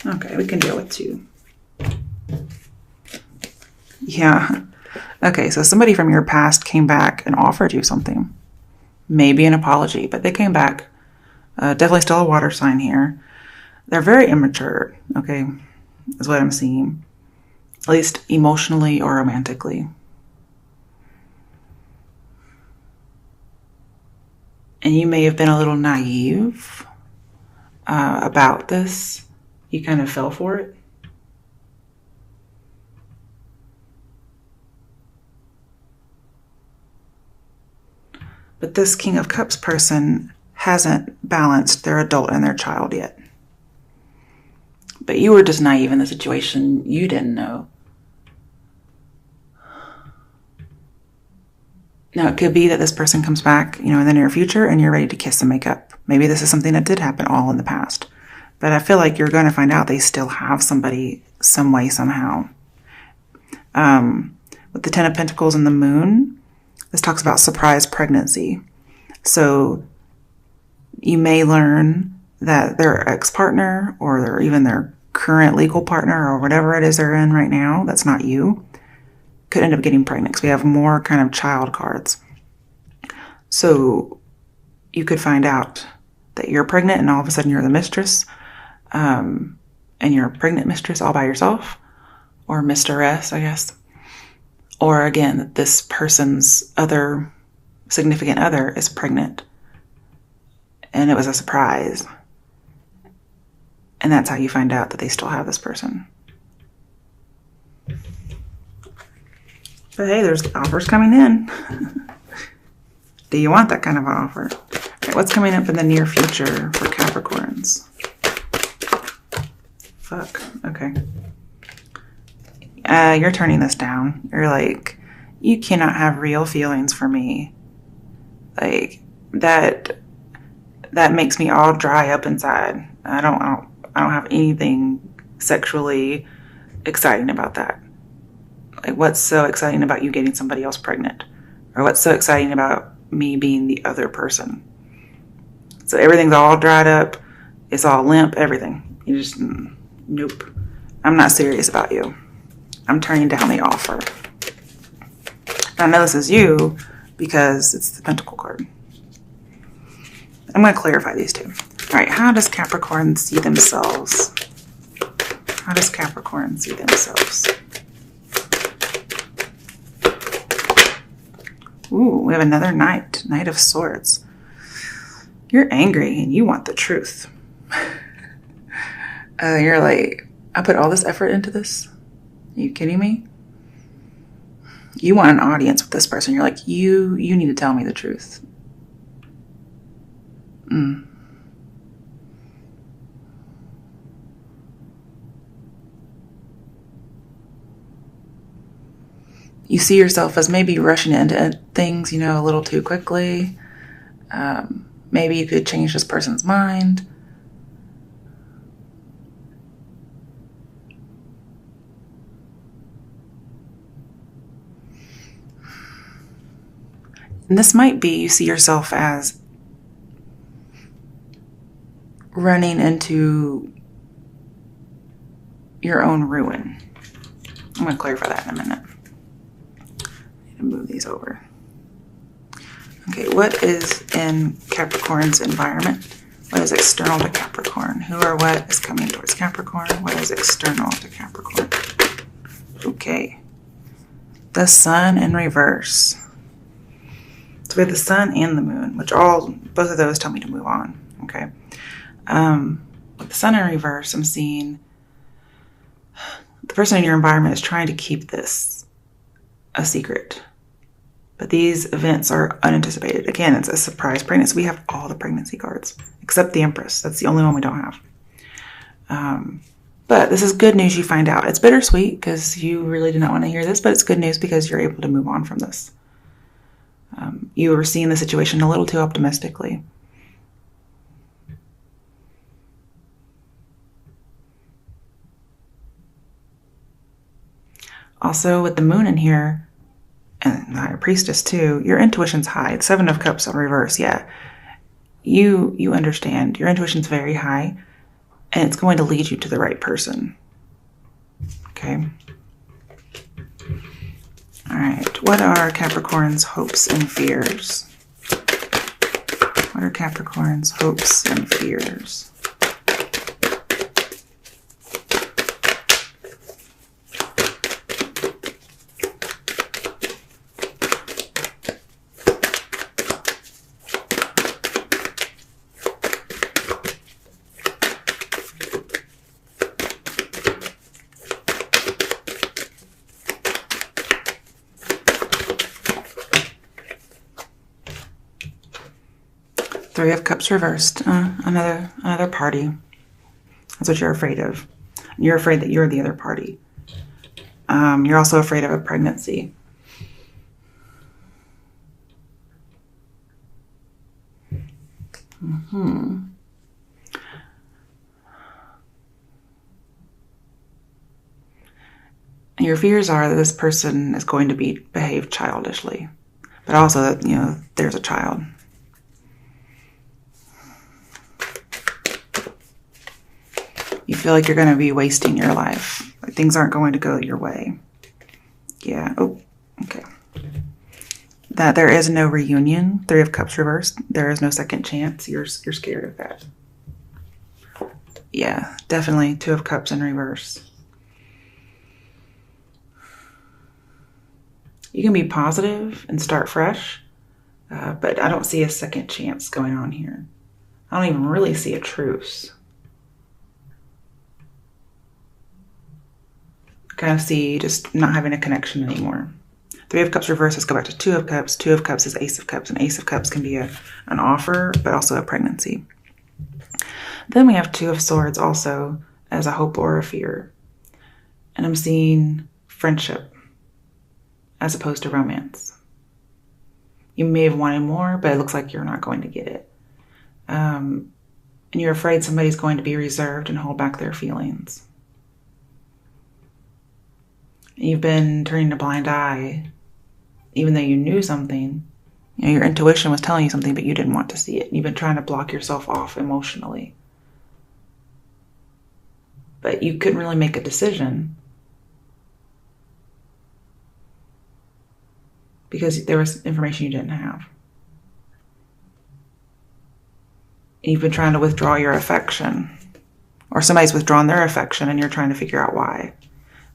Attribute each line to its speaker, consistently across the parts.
Speaker 1: Okay, we can deal with 2. Yeah. Okay, so somebody from your past came back and offered you something. Maybe an apology, but they came back. Definitely still a water sign here. They're very immature, okay, is what I'm seeing. At least emotionally or romantically. And you may have been a little naive about this. You kind of fell for it. But this King of Cups person hasn't balanced their adult and their child yet. But you were just naive in the situation. You didn't know. Now, it could be that this person comes back, in the near future and you're ready to kiss and make up. Maybe this is something that did happen all in the past. But I feel like you're going to find out they still have somebody some way, somehow. With the 10 of Pentacles and the Moon, this talks about surprise pregnancy. So you may learn that their ex-partner or even their current legal partner or whatever it is they're in right now, that's not you, could end up getting pregnant because we have more kind of child cards. So you could find out that you're pregnant and all of a sudden you're the mistress, and you're a pregnant mistress all by yourself, or mistress, I guess. Or again, that this person's other significant other is pregnant and it was a surprise. And that's how you find out that they still have this person. But hey, there's offers coming in. Do you want that kind of an offer? Okay, what's coming up in the near future for Capricorns? Fuck. Okay. You're turning this down. You're like, you cannot have real feelings for me. Like, that makes me all dry up inside. I don't have anything sexually exciting about that. Like, what's so exciting about you getting somebody else pregnant? Or what's so exciting about me being the other person? So everything's all dried up. It's all limp, everything. You just, nope. I'm not serious about you. I'm turning down the offer. I know this is you because it's the Pentacle card. I'm going to clarify these two. All right, how does Capricorn see themselves? How does Capricorn see themselves? Ooh, we have another Knight. Knight of Swords. You're angry and you want the truth. You're like, I put all this effort into this? Are you kidding me? You want an audience with this person. You're like, you need to tell me the truth. You see yourself as maybe rushing into things, a little too quickly. Maybe you could change this person's mind. And this might be you see yourself as running into your own ruin. I'm going to clarify that in a minute. I need to move these over. Okay, what is in Capricorn's environment? What is external to Capricorn? Who or what is coming towards Capricorn? What is external to Capricorn? Okay. The Sun in reverse. So we have the Sun and the Moon, which both of those tell me to move on. Okay. With the Sun in reverse, I'm seeing the person in your environment is trying to keep this a secret. But these events are unanticipated. Again, it's a surprise pregnancy. We have all the pregnancy cards, except the Empress. That's the only one we don't have. But this is good news you find out. It's bittersweet because you really did not want to hear this, but it's good news because you're able to move on from this. You were seeing the situation a little too optimistically. Also, with the Moon in here, and the High Priestess too, your intuition's high. 7 of Cups in reverse, yeah. You understand. Your intuition's very high. And it's going to lead you to the right person. Okay. All right. What are Capricorn's hopes and fears? What are Capricorn's hopes and fears? Three of Cups reversed. Another party. That's what you're afraid of. You're afraid that you're the other party. You're also afraid of a pregnancy. Your fears are that this person is going to behave childishly, but also that, there's a child. You feel like you're going to be wasting your life. Like things aren't going to go your way. Yeah. Oh, okay. That there is no reunion. Three of Cups reversed. There is no second chance. You're scared of that. Yeah, definitely. Two of Cups in reverse. You can be positive and start fresh, but I don't see a second chance going on here. I don't even really see a truce. Kind of see just not having a connection anymore. Three of Cups reverse. Let's go back to Two of Cups. Two of Cups is Ace of Cups, and Ace of Cups can be an offer, but also a pregnancy. Then we have Two of Swords also as a hope or a fear. And I'm seeing friendship as opposed to romance. You may have wanted more, but it looks like you're not going to get it. And you're afraid somebody's going to be reserved and hold back their feelings. You've been turning a blind eye, even though you knew something. Your intuition was telling you something, but you didn't want to see it. You've been trying to block yourself off emotionally. But you couldn't really make a decision because there was information you didn't have. And you've been trying to withdraw your affection, or somebody's withdrawn their affection and you're trying to figure out why.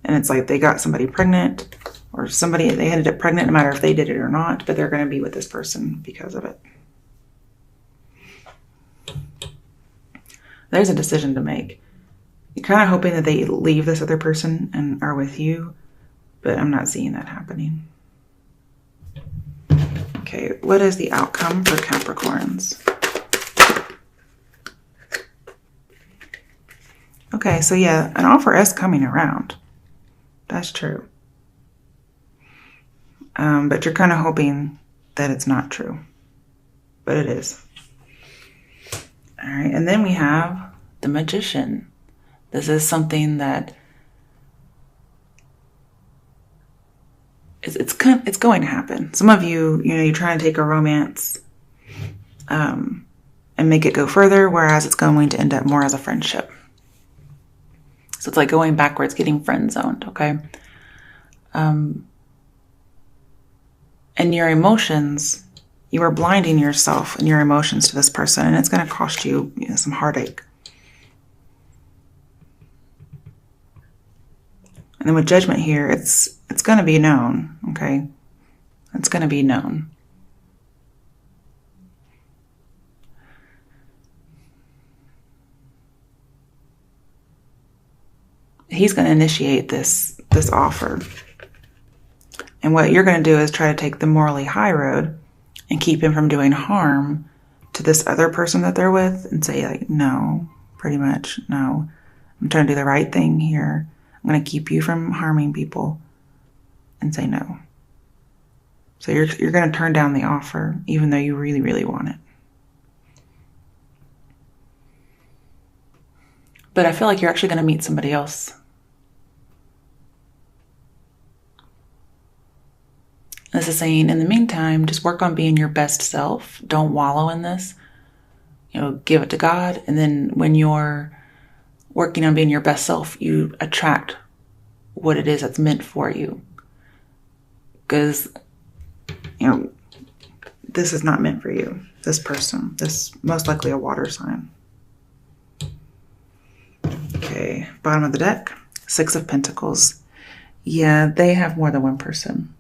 Speaker 1: And it's like they got somebody pregnant, or they ended up pregnant no matter if they did it or not, but they're going to be with this person because of it. There's a decision to make. You're kind of hoping that they leave this other person and are with you, but I'm not seeing that happening. Okay, what is the outcome for Capricorns? Okay, so yeah, an offer is coming around. That's true. But you're kind of hoping that it's not true. But it is. All right, and then we have the Magician. This is something that it's going to happen. Some of you, you're trying to take a romance and make it go further, whereas it's going to end up more as a friendship. So it's like going backwards, getting friend zoned, okay? And your emotions, you are blinding yourself and your emotions to this person, and it's going to cost you, some heartache. And then with Judgment here, it's going to be known, okay? It's going to be known. He's going to initiate this offer. And what you're going to do is try to take the morally high road and keep him from doing harm to this other person that they're with and say, like, no, pretty much, no. I'm trying to do the right thing here. I'm going to keep you from harming people and say no. So you're going to turn down the offer even though you really, really want it. But I feel like you're actually going to meet somebody else. This is saying, in the meantime, just work on being your best self. Don't wallow in this. Give it to God. And then when you're working on being your best self, you attract what it is that's meant for you. Because, this is not meant for you. This person, this most likely a water sign. Okay, bottom of the deck, 6 of Pentacles. Yeah, they have more than one person.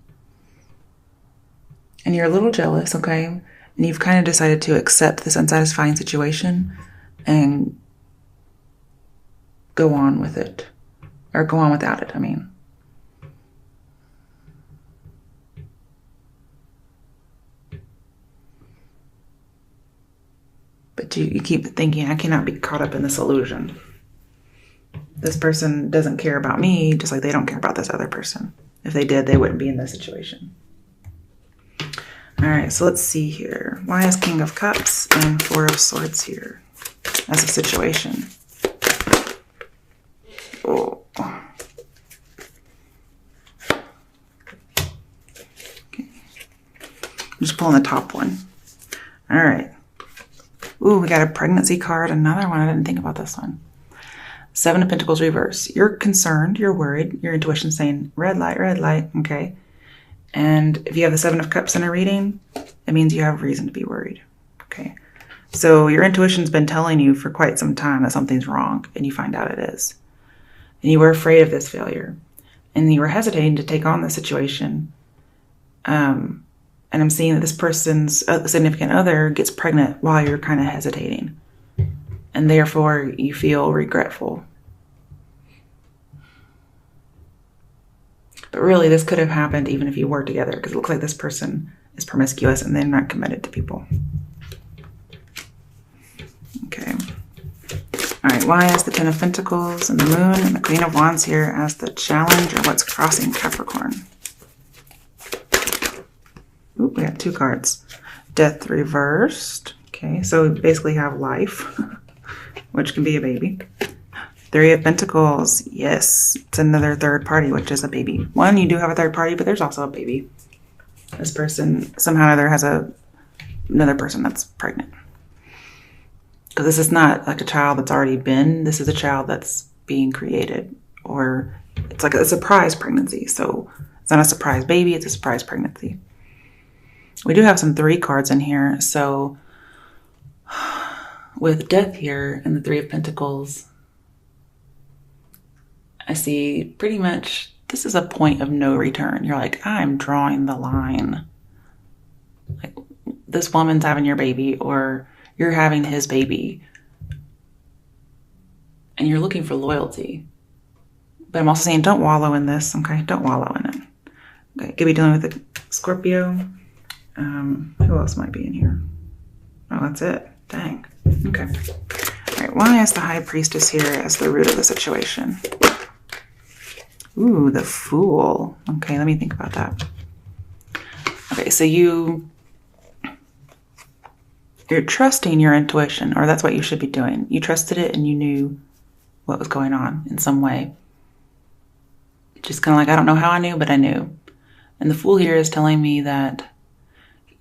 Speaker 1: And you're a little jealous, okay? And you've kind of decided to accept this unsatisfying situation and go on with it. Or go on without it, I mean. But you keep thinking, I cannot be caught up in this illusion. This person doesn't care about me, just like they don't care about this other person. If they did, they wouldn't be in this situation. All right, so let's see here. Why is King of Cups and 4 of Swords here as a situation? Oh. Okay. I'm just pulling the top one. All right. Ooh, we got a pregnancy card. Another one. I didn't think about this one. 7 of Pentacles reverse. You're concerned. You're worried. Your intuition's saying red light, okay? And if you have the 7 of Cups in a reading, it means you have reason to be worried, okay? So your intuition's been telling you for quite some time that something's wrong, and you find out it is. And you were afraid of this failure. And you were hesitating to take on the situation. And I'm seeing that this person's significant other gets pregnant while you're kind of hesitating. And therefore, you feel regretful. But really, this could have happened even if you were together, because it looks like this person is promiscuous and they're not committed to people. Okay. All right, why is the 10 of Pentacles and the Moon and the Queen of Wands here as the challenge, or what's crossing Capricorn? Oop, we got 2 cards. Death reversed. Okay, so we basically have life, which can be a baby. 3 of Pentacles. Yes, it's another third party, which is a baby. One, you do have a third party, but there's also a baby. This person somehow or other has another person that's pregnant. Because this is not like a child that's already been. This is a child that's being created. Or it's like a surprise pregnancy. So it's not a surprise baby, it's a surprise pregnancy. We do have some 3 cards in here. So with death here and the 3 of Pentacles, I see pretty much this is a point of no return. You're like, I'm drawing the line. Like, this woman's having your baby, or you're having his baby. And you're looking for loyalty. But I'm also saying don't wallow in this, okay? Don't wallow in it. Okay, could be dealing with a Scorpio. Who else might be in here? Oh, that's it. Dang. Okay. All right, why is the High Priestess here as the root of the situation? Ooh, the Fool. Okay, let me think about that. Okay, so you're trusting your intuition, or that's what you should be doing. You trusted it and you knew what was going on in some way. Just kind of like, I don't know how I knew, but I knew. And the Fool here is telling me that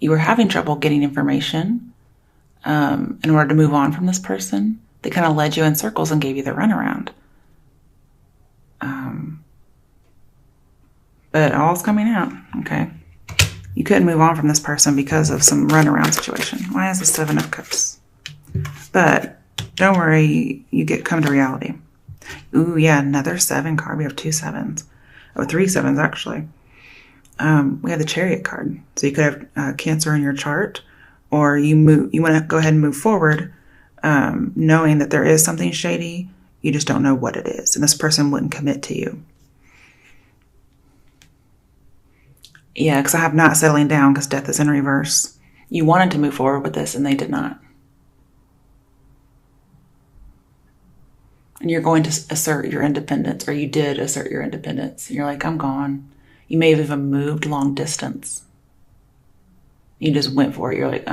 Speaker 1: you were having trouble getting information in order to move on from this person. They kind of led you in circles and gave you the runaround. But all's coming out, okay? You couldn't move on from this person because of some runaround situation. Why is the 7 of Cups? But don't worry, you come to reality. Ooh, yeah, another 7 card. We have 2 7s. Oh, 3 7s, actually. We have the Chariot card. So you could have Cancer in your chart, or you want to go ahead and move forward, knowing that there is something shady. You just don't know what it is. And this person wouldn't commit to you. Yeah, because I have not settling down because death is in reverse. You wanted to move forward with this and they did not. And you're going to assert your independence, or you did assert your independence. And you're like, I'm gone. You may have even moved long distance. You just went for it. You're like,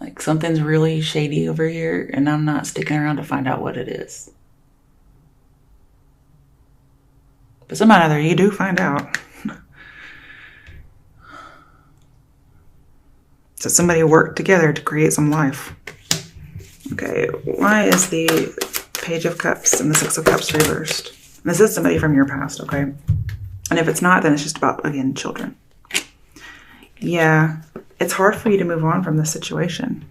Speaker 1: Like, something's really shady over here and I'm not sticking around to find out what it is. But somehow or other, you do find out. So somebody worked together to create some life. Okay, why is the Page of Cups and the Six of Cups reversed? And this is somebody from your past, okay? And if it's not, then it's just about, again, children. Yeah, it's hard for you to move on from this situation.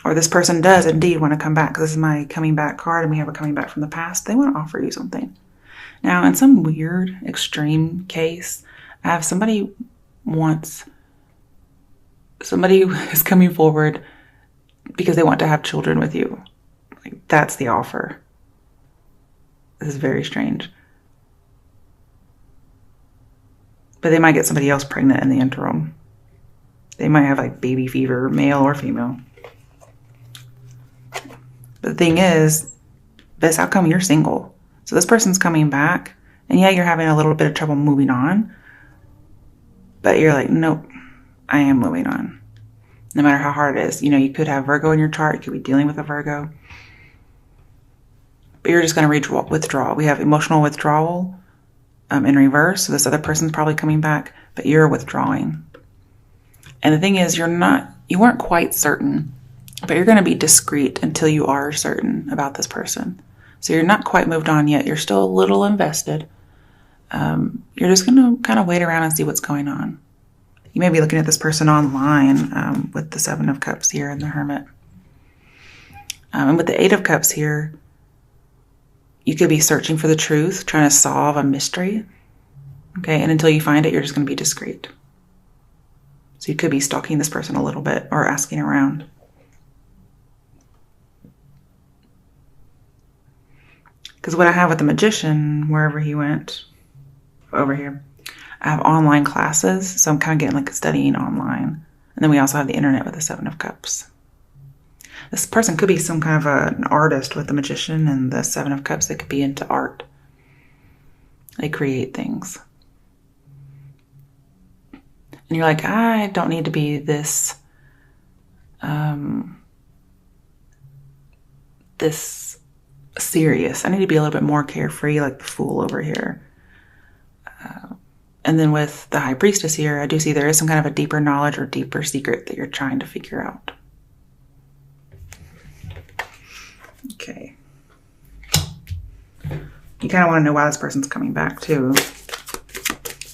Speaker 1: Or this person does indeed want to come back, because this is my coming back card, and we have a coming back from the past. They want to offer you something. Now, in some weird, extreme case, I have somebody who is coming forward because they want to have children with you. Like, that's the offer. This is very strange. But they might get somebody else pregnant in the interim. They might have like baby fever, male or female. But the thing is, this outcome, you're single. So this person's coming back, and yeah, you're having a little bit of trouble moving on. But you're like, nope, I am moving on. No matter how hard it is. You know, you could have Virgo in your chart. You could be dealing with a Virgo. But you're just going to withdraw. We have emotional withdrawal in reverse. So this other person's probably coming back, but you're withdrawing. And the thing is, you weren't quite certain, but you're going to be discreet until you are certain about this person. So you're not quite moved on yet. You're still a little invested. You're just going to kind of wait around and see what's going on. You may be looking at this person online with the Seven of Cups here and the Hermit. And with the Eight of Cups here, you could be searching for the truth, trying to solve a mystery. Okay, and until you find it, you're just going to be discreet. So you could be stalking this person a little bit or asking around. Because what I have with the Magician, wherever he went, over here, I have online classes. So I'm kind of getting like studying online. And then we also have the internet with the Seven of Cups. This person could be some kind of an artist with the Magician and the Seven of Cups. They could be into art. They create things. And you're like, I don't need to be this serious. I need to be a little bit more carefree, like the Fool over here. And then with the High Priestess here, I do see there is some kind of a deeper knowledge or deeper secret that you're trying to figure out. Okay. You kind of want to know why this person's coming back too.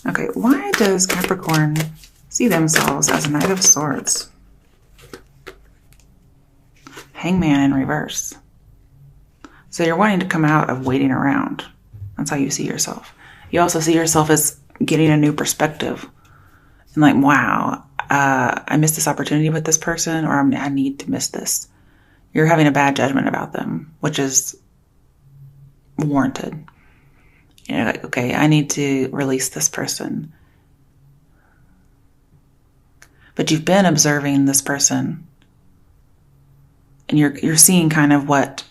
Speaker 1: Okay, why does Capricorn see themselves as a Knight of Swords? Hangman in reverse. So you're wanting to come out of waiting around. That's how you see yourself. You also see yourself as getting a new perspective. And like, wow, I missed this opportunity with this person, or I need to miss this. You're having a bad judgment about them, which is warranted. You're like, okay, I need to release this person. But you've been observing this person, and you're seeing kind of what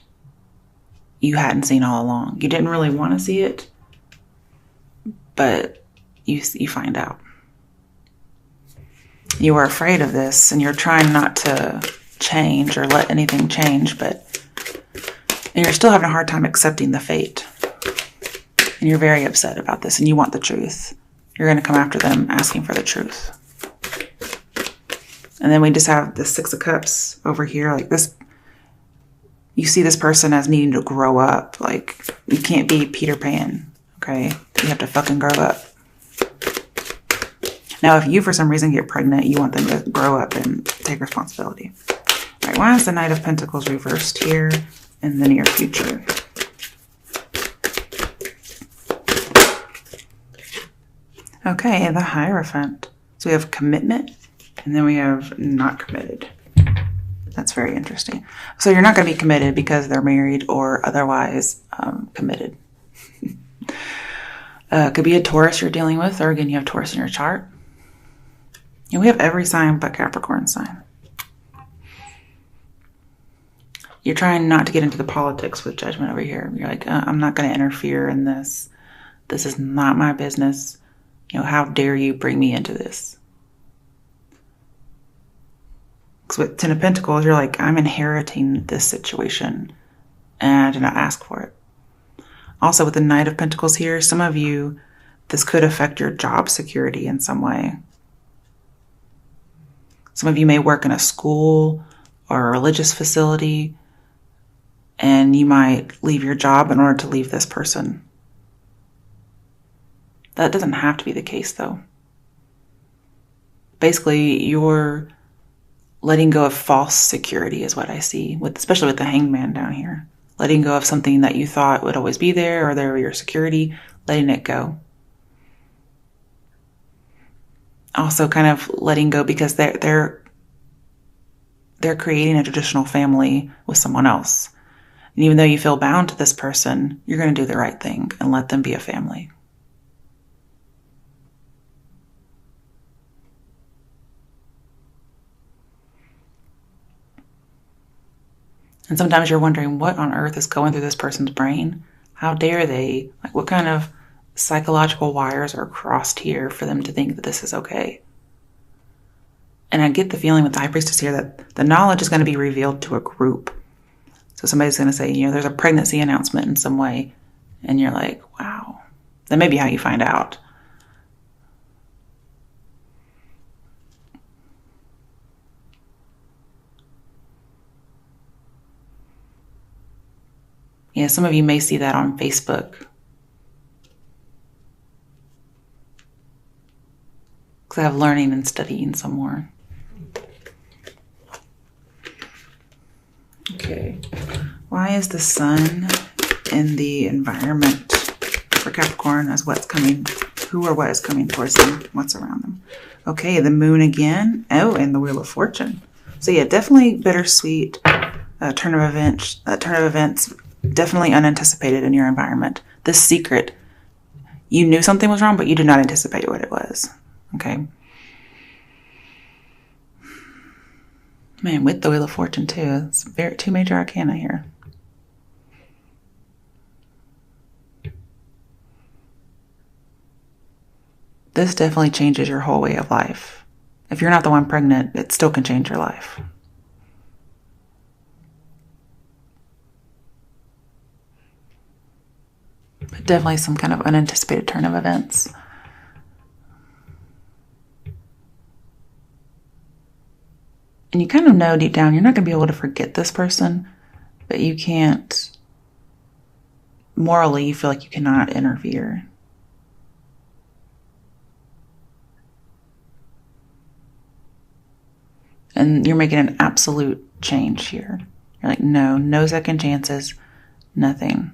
Speaker 1: you hadn't seen all along. You didn't really want to see it, but you find out. You were afraid of this, and you're trying not to change or let anything change, and you're still having a hard time accepting the fate. And you're very upset about this, and you want the truth. You're going to come after them asking for the truth. And then we just have the Six of Cups over here, like this. You see this person as needing to grow up. Like, you can't be Peter Pan, okay? You have to fucking grow up. Now, if you, for some reason, get pregnant, you want them to grow up and take responsibility. All right, why is the Knight of Pentacles reversed here in the near future? Okay, the Hierophant. So we have commitment, and then we have not committed. That's very interesting. So you're not going to be committed because they're married or otherwise committed. Could be a Taurus you're dealing with, or again, you have Taurus in your chart. And we have every sign but Capricorn sign. You're trying not to get into the politics with judgment over here. You're like, I'm not going to interfere in this. This is not my business. You know, how dare you bring me into this? Because with Ten of Pentacles, you're like, I'm inheriting this situation, and I did not ask for it. Also, with the Knight of Pentacles here, some of you, this could affect your job security in some way. Some of you may work in a school or a religious facility, and you might leave your job in order to leave this person. That doesn't have to be the case, though. Basically, you're letting go of false security is what I see, especially with the hangman down here. Letting go of something that you thought would always be there, or there were your security, letting it go. Also kind of letting go because they're creating a traditional family with someone else. And even though you feel bound to this person, you're going to do the right thing and let them be a family. And sometimes you're wondering what on earth is going through this person's brain. How dare they? Like, what kind of psychological wires are crossed here for them to think that this is okay? And I get the feeling with the High Priestess here that the knowledge is going to be revealed to a group. So somebody's going to say, there's a pregnancy announcement in some way. And you're like, wow. That may be how you find out. Yeah, some of you may see that on Facebook. Because I have learning and studying some more. Okay. Why is the sun in the environment for Capricorn as who or what is coming towards them, what's around them? Okay, the moon again. Oh, and the Wheel of Fortune. So yeah, definitely bittersweet turn of events, definitely unanticipated in your environment. This secret, you knew something was wrong, but you did not anticipate what it was. Okay. Man, with the Wheel of Fortune too. It's two major arcana here. This definitely changes your whole way of life. If you're not the one pregnant, it still can change your life. But definitely some kind of unanticipated turn of events. And you kind of know deep down you're not going to be able to forget this person, but you can't, morally, you feel like you cannot interfere. And you're making an absolute change here. You're like, no second chances, nothing.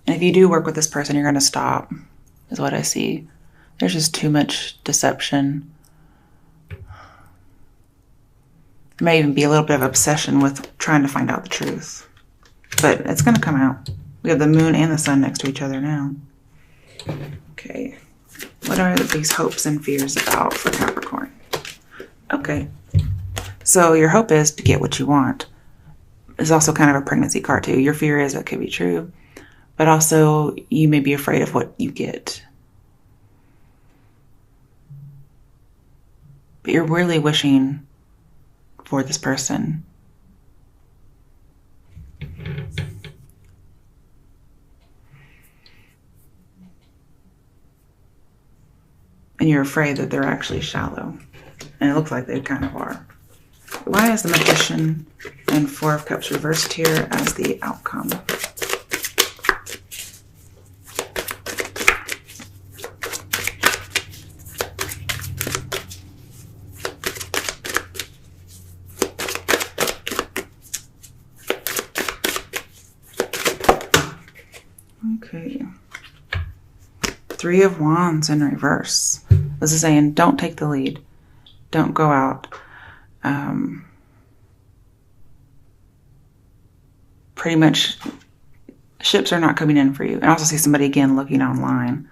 Speaker 1: And if you do work with this person, you're going to stop, is what I see. There's just too much deception. There may even be a little bit of obsession with trying to find out the truth. But it's going to come out. We have the moon and the sun next to each other now. Okay. What are these hopes and fears about for Capricorn? Okay. So your hope is to get what you want. It's also kind of a pregnancy card too. Your fear is that could be true. But also you may be afraid of what you get. But you're really wishing for this person. And you're afraid that they're actually shallow. And it looks like they kind of are. Why is the Magician and Four of Cups reversed here as the outcome? Okay. Three of Wands in reverse. This is saying don't take the lead. Don't go out. Pretty much ships are not coming in for you. And I also see somebody again looking online.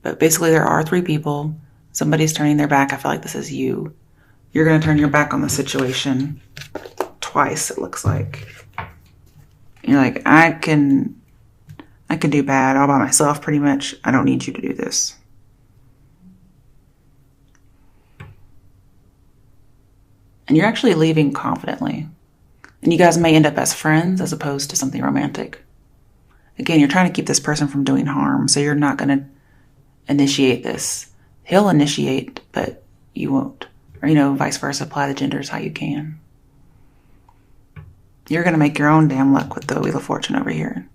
Speaker 1: But basically there are three people. Somebody's turning their back. I feel like this is you. You're going to turn your back on the situation twice, it looks like. You're like, I can do bad all by myself pretty much. I don't need you to do this. And you're actually leaving confidently. And you guys may end up as friends as opposed to something romantic. Again, you're trying to keep this person from doing harm, so you're not going to initiate this. He'll initiate, but you won't. Or, vice versa, apply the genders how you can. You're going to make your own damn luck with the Wheel of Fortune over here.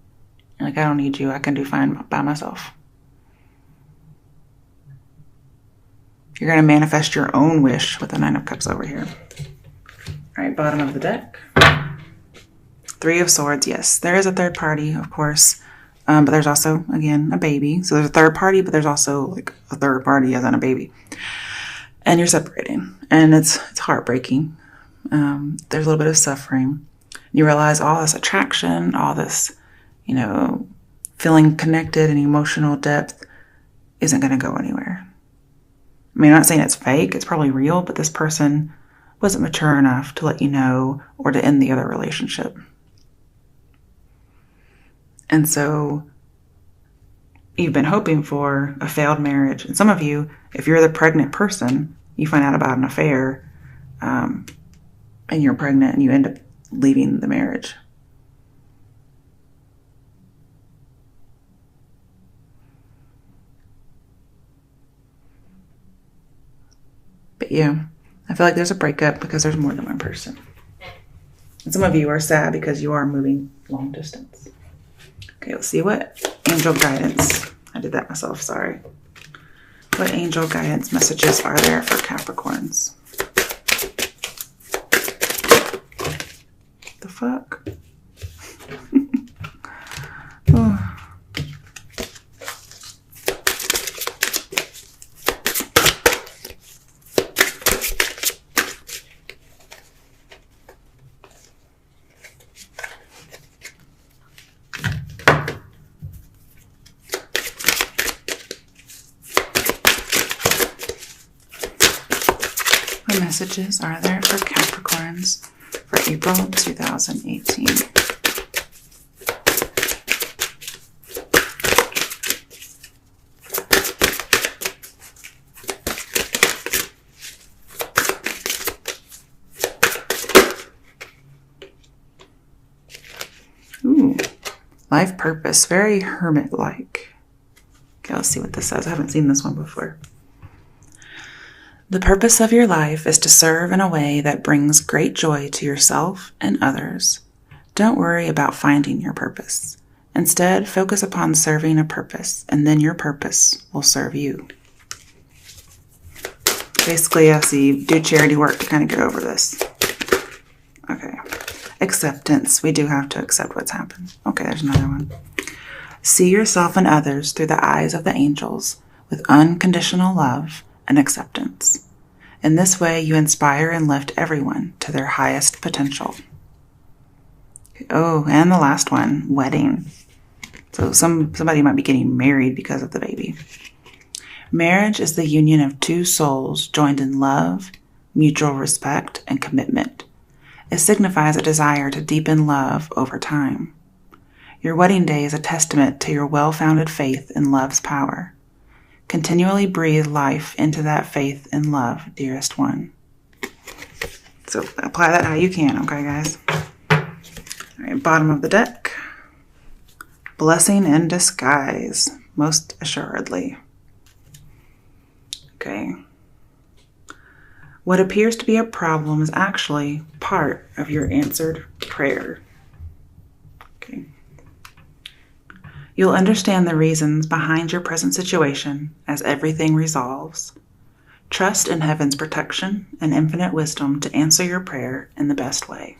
Speaker 1: You're like, I don't need you. I can do fine by myself. You're going to manifest your own wish with the Nine of Cups over here. All right, bottom of the deck. Three of Swords, yes. There is a third party, of course. But there's also, again, a baby. So there's a third party, but there's also like a third party as in a baby. And you're separating. And it's heartbreaking. There's a little bit of suffering. You realize all this attraction, all this, feeling connected and emotional depth isn't going to go anywhere. I mean, I'm not saying it's fake. It's probably real, but this person wasn't mature enough to let you know or to end the other relationship. And so you've been hoping for a failed marriage. And some of you, if you're the pregnant person, you find out about an affair and you're pregnant and you end up leaving the marriage. But yeah, I feel like there's a breakup because there's more than one person. And some of you are sad because you are moving long distance. Okay, let's see what angel guidance. I did that myself, sorry. What angel guidance messages are there for Capricorns? The fuck? Oh. What messages are there for Capricorns for April 2018? Ooh, life purpose, very hermit-like. Okay, let's see what this says. I haven't seen this one before. The purpose of your life is to serve in a way that brings great joy to yourself and others. Don't worry about finding your purpose. Instead, focus upon serving a purpose, and then your purpose will serve you. Basically, I see do charity work to kind of get over this. Okay. Acceptance. We do have to accept what's happened. Okay, there's another one. See yourself and others through the eyes of the angels with unconditional love and acceptance. In this way, you inspire and lift everyone to their highest potential. Oh, and the last one, wedding. So somebody might be getting married because of the baby. Marriage is the union of two souls joined in love, mutual respect, and commitment. It signifies a desire to deepen love over time. Your wedding day is a testament to your well-founded faith in love's power. Continually breathe life into that faith and love, dearest one. So apply that how you can, okay, guys? All right, bottom of the deck. Blessing in disguise, most assuredly. Okay. What appears to be a problem is actually part of your answered prayer. Okay. You'll understand the reasons behind your present situation as everything resolves. Trust in heaven's protection and infinite wisdom to answer your prayer in the best way.